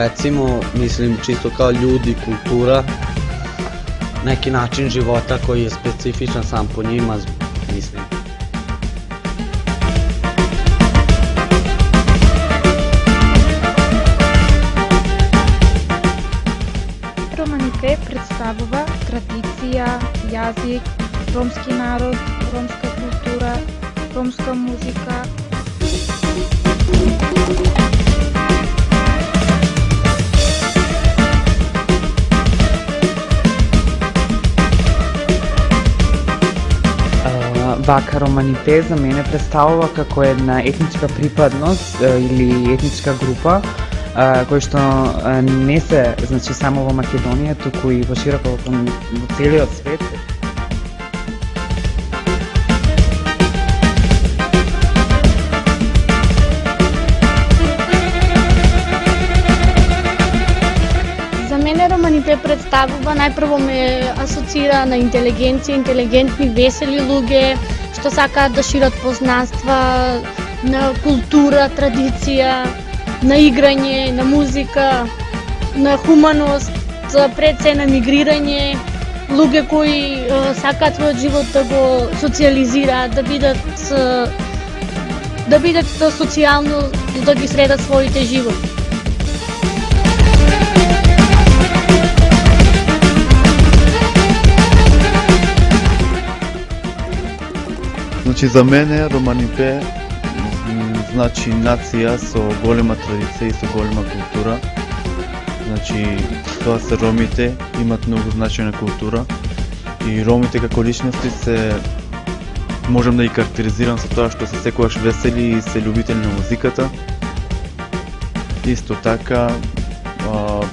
recimo, mislim čisto kao ljudi, kultura, neki način života koji je specifičan sam po njima, mislim. Романите представува традиција, јазик, ромски народ, ромска култура, ромска музика. Вака Романите за мене представува како една етничка припадност или етничка група кој што не се само во Македонија, туку и во широко во целиот свет. За мене Романите представува, најпрво ме асоцира на интелигенција, интелигентни, весели луѓе, што сакаат да шират познанства на култура, традиција, на играње, на музика, на хуманост, пред се на мигрирање, луѓе кои сакаат својот живот да го социализираат, да бидат социјално, да ги средат своите животи. Значи за мене Романите значи нација со голема традиција и со голема култура. Значи тоа се ромите, имат многу значајна култура и ромите како личности можам да ги карактеризирам со тоа што се секогаш весели и се љубители на музиката. Исто така,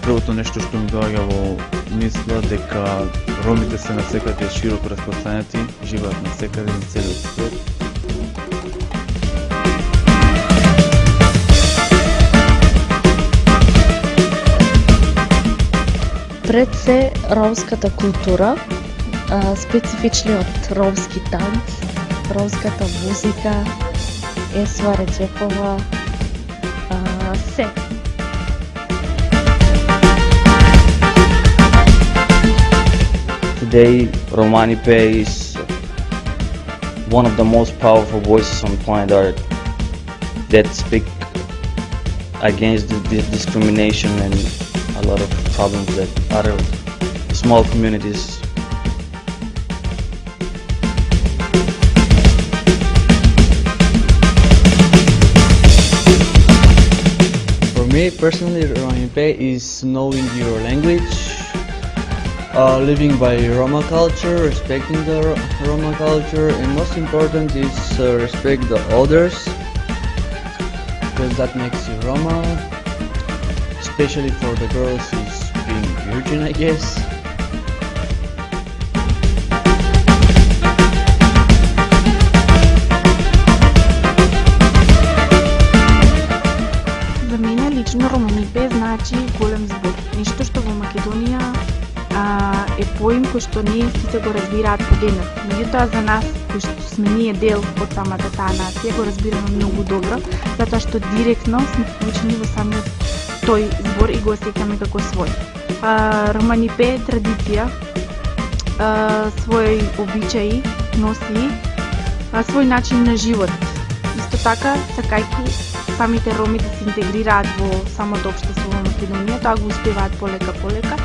првото нешто што ми доаѓа во мисла дека ромите се насекаде широко распространети, живеат насекаде на целиот свет. Пред се ромската култура, специфичниот ромски танц, ромската музика, Есма Реджепова, се. Today, Romanipe is one of the most powerful voices on planet Earth that speak against this discrimination and a lot of problems that other small communities. For me personally, Romanipe is knowing your language, living by Roma culture, respecting the Roma culture, and most important is respect the others, because that makes you Roma, especially for the girls who's being virgin, I guess. За мене лично Романите значи голем збор. Нешто што во Македонија е поим кој што ние сите го разбираат подеднак. Меѓутоа за нас, кои што сме ние дел од самата таа нација, го разбираме многу добро, затоа што директно сме вклучени во самиот тој збор и го осеќаме како свој. Романите е традиција, свој обичаи носи, свој начин на живот. Исто така, сакајќи самите роми да се интегрираат во самото општество во Македонија, тоа го успеваат полека,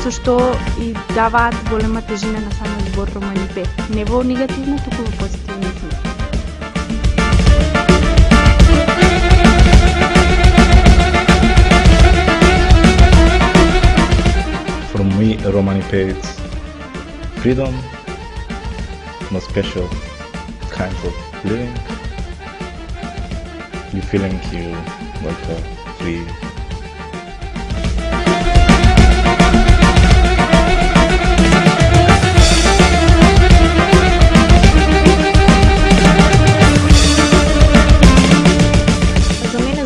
со што и даваат голема тежина на самиот збор Романите. Не во негативно, туку во позитивно смисла. For me, Romanipe is freedom, no special kinds of living. You feeling you like free.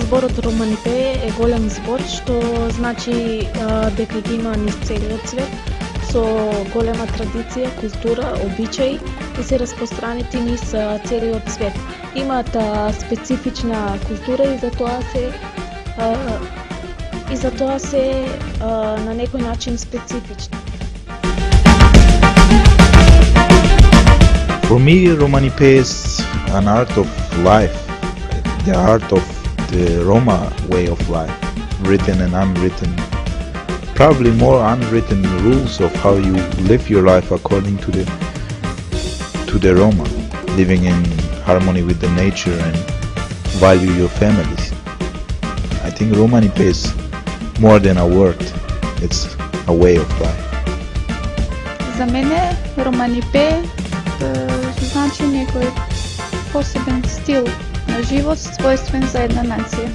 Зборот Романите е голем збор, што значи дека ги има низ целиот свет, со голема традиција, култура, обичаи и се распространети низ целиот свет. Имаат специфична култура и затоа се и затоа се на некој начин специфични. For me, Romanipe is an art of life, the art of the Roma way of life, written and unwritten, probably more unwritten rules of how you live your life according to the Roma, living in harmony with the nature and value your families. I think Romanipe is more than a word, it's a way of life. За мене Романипе значи некој посебен стил на живот, својствен за една нација.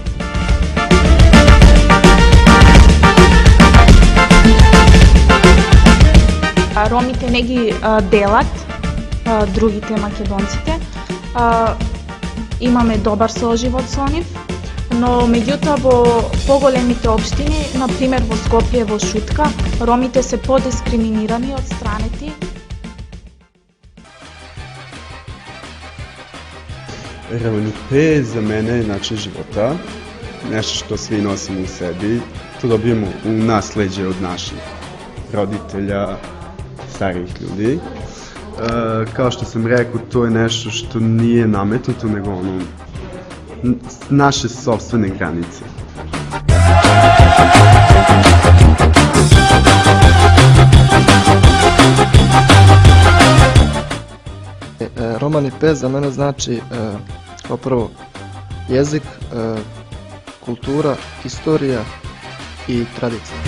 Ромите не ги делат другите македонците. Имаме добар соживот со нив, но меѓутоа во поголемите општини, на пример во Скопје, во Шутка, ромите се подискриминирани од странети. Романипе за мене е начин живота, нещо što svi nosimo u sebi, to dobijemo u nasleđe od naših roditelja, starijih ljudi. Kao što sam rekao, to je nešto što nije nametnuto, nego naše sopstvene granice. Romanipe za mene znači kao prvo jezik, kultura, historija i tradicija.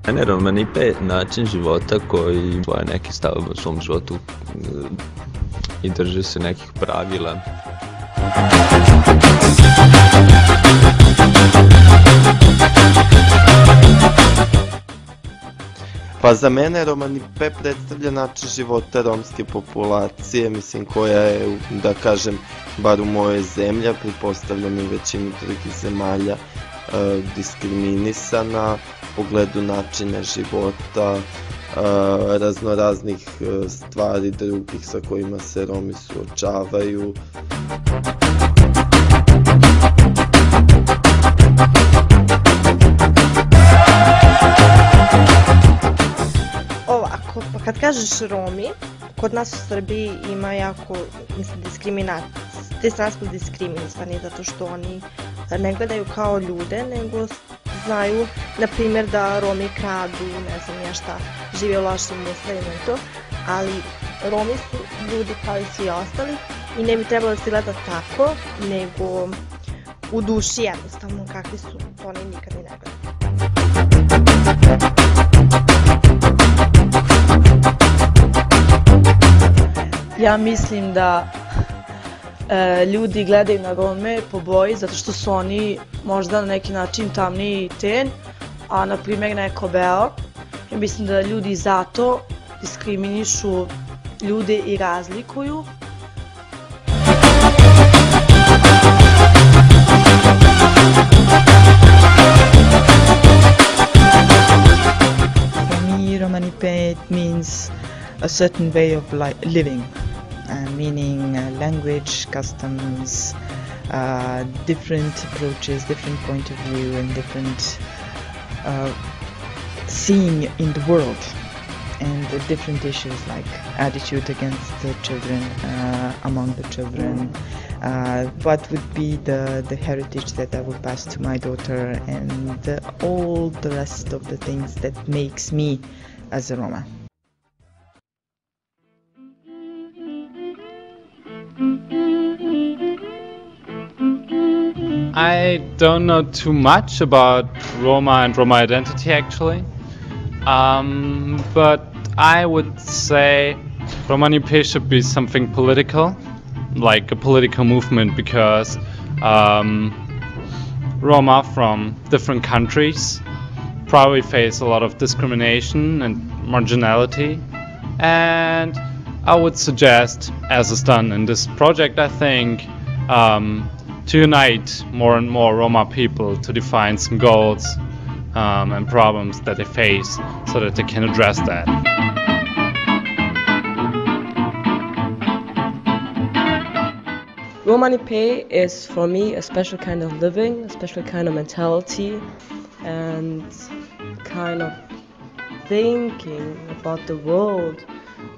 Mene Romanipe način života koji svoje neke stavove u svom životu i drži se nekih pravila. Pa za mene Romanipe predstavlja način života romske populacije, mislim koja je, da kažem, bar u mojoj zemlji, pretpostavljam i većini drugih zemalja, diskriminisana u pogledu načina života, raznoraznih stvari drugih sa kojima se Romi suočavaju. Ovako, pa kad kažeš Romi, kod nas u Srbiji ima jako, mislim, te strane smo diskriminisani zato što oni ne gledaju kao ljude, nego znaju, na primjer, da Romi kradu, ne znam ja šta, žive u lošim uslovima i to, ali Romi su ljudi kao i svi ostali i ne bi trebalo da se gleda tako, nego u duši jednostavno kakvi su, to oni nikad i ne gledaju. Ja mislim da ljudi gledaju na Rome po boji zato što su oni možda na neki način tamniji ten, a na primjer neko beo. Ja mislim da ljudi zato diskriminišu ljude i razlikuju. For me, Romanipe means a certain way of living. Meaning language, customs, different approaches, different point of view, and different seeing in the world, and different issues like attitude against the children, among the children, what would be the heritage that I would pass to my daughter, and all the rest of the things that makes me as a Roma. I don't know too much about Roma and Roma identity actually, but I would say Romanipe should be something political, like a political movement, because Roma from different countries probably face a lot of discrimination and marginality, and I would suggest, as is done in this project, I think, to unite more and more Roma people to define some goals and problems that they face so that they can address that. Romanipe is for me a special kind of living, a special kind of mentality, and kind of thinking about the world,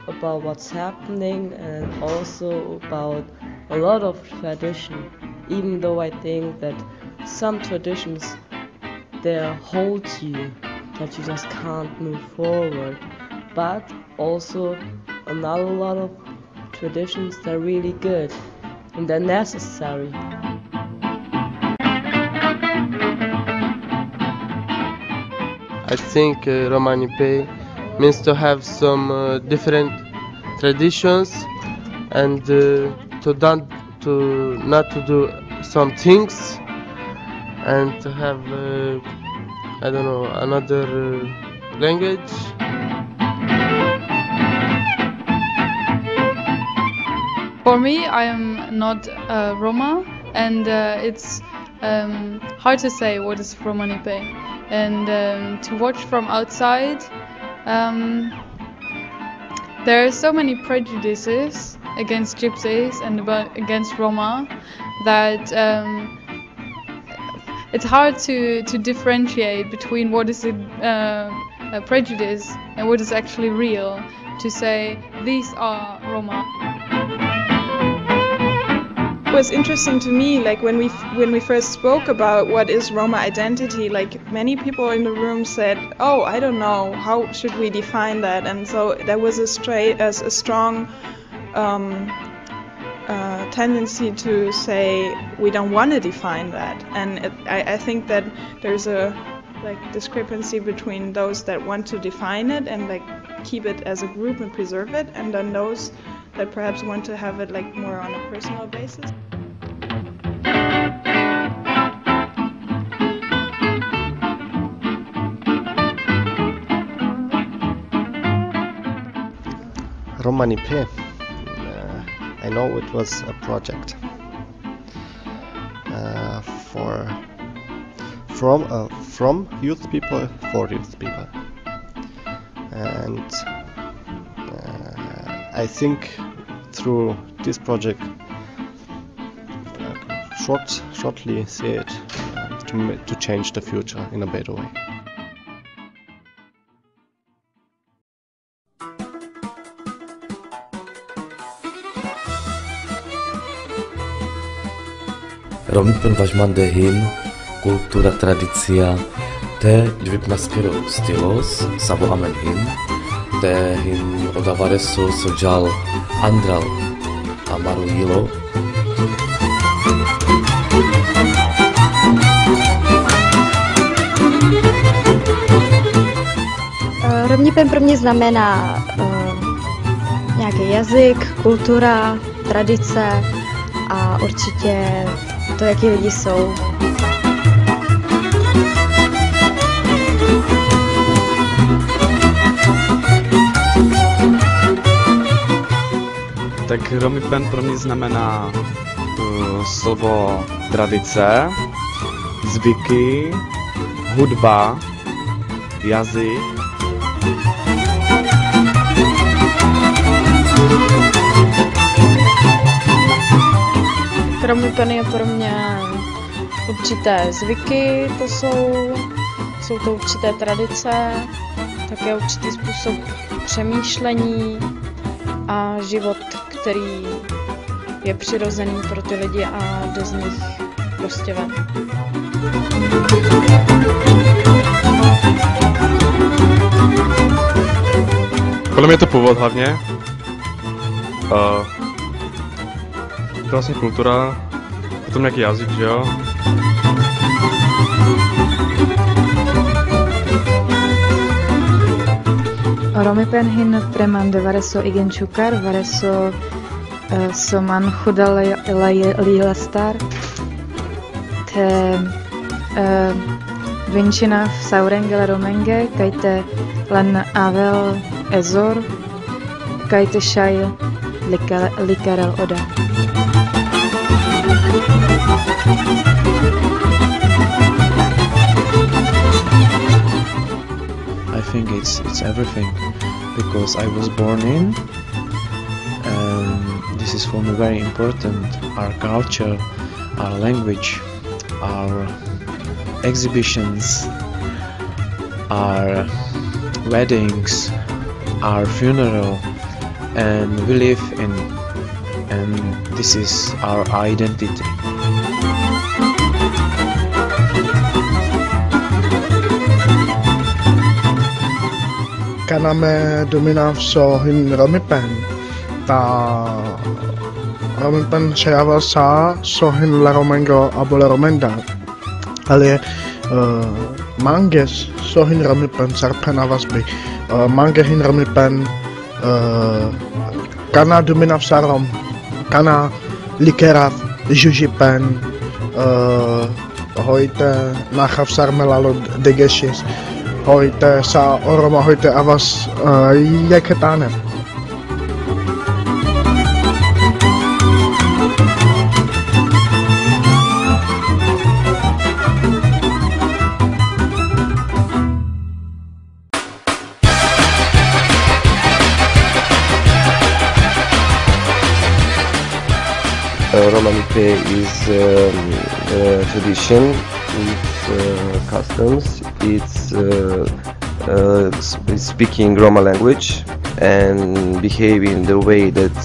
about what's happening, and also about a lot of tradition. Even though I think that some traditions they hold you, that you just can't move forward, but also another lot of traditions that are really good and they're necessary. I think Romanipe means to have some different traditions and not to do some things and to have I don't know, another language. For me, I am not Roma, and it's hard to say what is Romanipe. And to watch from outside, there are so many prejudices against Gypsies and against Roma that it's hard to differentiate between what is a prejudice and what is actually real, to say these are Roma. It was interesting to me, like when we first spoke about what is Roma identity, like many people in the room said, "Oh, I don't know, how should we define that?" And so there was a strong tendency to say we don't want to define that, and I think that there's a discrepancy between those that want to define it and keep it as a group and preserve it, and then those that perhaps want to have it more on a personal basis. Romanipe. I know it was a project from youth people for youth people, and I think through this project shortly see it to change the future in a better way. Romanipen vașman de hin, cultura, tradiția, te dvip naskero stilos, sabo amen hin, te hin odavare so sojal andral amaru jilo. Romanipen pro mě znamená nějaký jazyk, kultura, tradice a určitě to, jaký lidi jsou. Tak Romanipen pro mě znamená slovo tradice, zvyky, hudba, jazyk. Romanipen je pro mě určité zvyky, jsou to určité tradice, také určitý způsob přemýšlení a život, který je přirozený pro ty lidi a jde z nich prostě ven. Podle mě je to původ hlavně. Vlastně kultura, potom nějaký jazyk, že jo? Romanipen hin premande vareso igen čukar, vareso soman chuda lilastar, te vinčina v saurengele romenge, kajte len avel ezor, kajte šaj likarel oda. think it's everything, because I was born in, and this is for me very important. Our culture, our language, our exhibitions, our weddings, our funeral, and we live in, and this is our identity. Kana me dominav so hin Romipen, ta Romipen šejava sa so hin la Romengo abo la Romenda, ale manges so hin Romipen sarpena vasby, mange hin Romipen kana dominav sa Rom, kana likerav južipen, hojte nachav sarmelalo degešis. Heute sa Roma heute avas jeketane. Romanipe is a tradition, it's customs, it's speaking Roma language and behaving the way that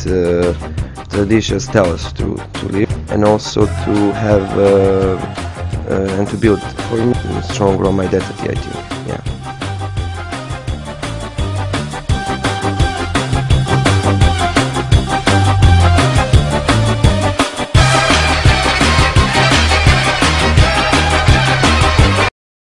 traditions tell us to live, and also to have and to build for me strong Roma identity, I think, yeah.